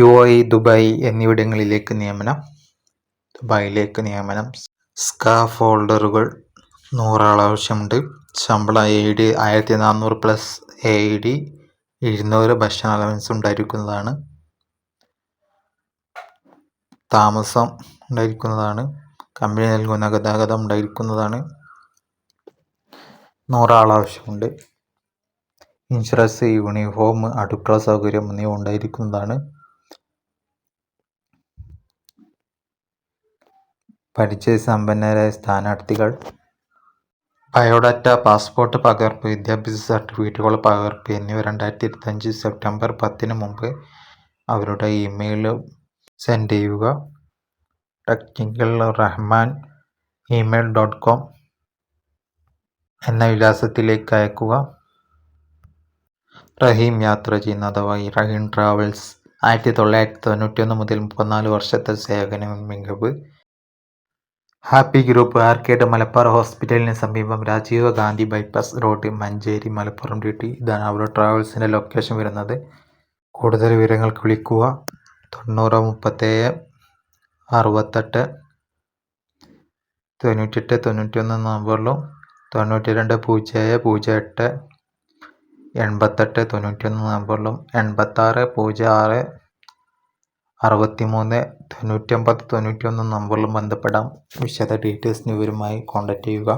UAE, Dubai എന്നിവിടങ്ങളിലേക്ക് നിയമനം. ദുബായിലേക്ക് നിയമനം. സ്കാഫോൾഡറുകൾ 100 ആൾ ആവശ്യമുണ്ട്. ശമ്പളം AED 1400 പ്ലസ് AED 200 ഭക്ഷണ അലവൻസ് ഉണ്ടായിരിക്കുന്നതാണ്. താമസം ഉണ്ടായിരിക്കുന്നതാണ്. കമ്പനി നൽകുന്ന ഗതാഗതം ഉണ്ടായിരിക്കുന്നതാണ്. 100 ആൾ ആവശ്യമുണ്ട്. ഇൻഷുറൻസ്, യൂണിഫോം, അടുക്കള സൗകര്യം എന്നിവ ഉണ്ടായിരിക്കുന്നതാണ്. പരിചയസമ്പന്നരായ സ്ഥാനാർത്ഥികൾ. ബയോഡാറ്റ, പാസ്പോർട്ട് പകർപ്പ്, വിദ്യാഭ്യാസ സർട്ടിഫിക്കറ്റുകൾ പകർപ്പ് എന്നിവ 2025 സെപ്റ്റംബർ 10 മുമ്പ് അവരുടെ ഇമെയിൽ സെൻഡ് ചെയ്യുക. technicalrahman@gmail.com എന്ന വിലാസത്തിലേക്ക് അയക്കുക. റഹീം യാത്ര ചെയ്യുന്ന അഥവാ റഹീം ട്രാവൽസ് 1991 മുതൽ 34 വർഷത്തെ സേവന മികവ്. ഹാപ്പി ഗ്രൂപ്പ്, ആർക്കേഡ്, മലബാർ ഹോസ്പിറ്റലിന് സമീപം, Rajiv Gandhi bypass road, Manjeri, Malappuram DT. ഇതാണ് അവരുടെ ട്രാവൽസിൻ്റെ ലൊക്കേഷൻ വരുന്നത്. കൂടുതൽ വിവരങ്ങൾക്ക് വിളിക്കുക 90 37 68 98 91 നമ്പറിലും 92 07 08 88 91 നമ്പറിലും 86 06 63 99 91 നമ്പറിലും ബന്ധപ്പെടാം. വിശദ ഡീറ്റെയിൽസിന് ഇവരുമായി കോൺടാക്റ്റ് ചെയ്യുക.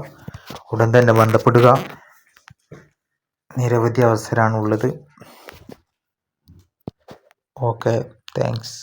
ഉടൻ തന്നെ ബന്ധപ്പെടുക. നിരവധി അവസരമാണ് ഉള്ളത്. Okay, thanks.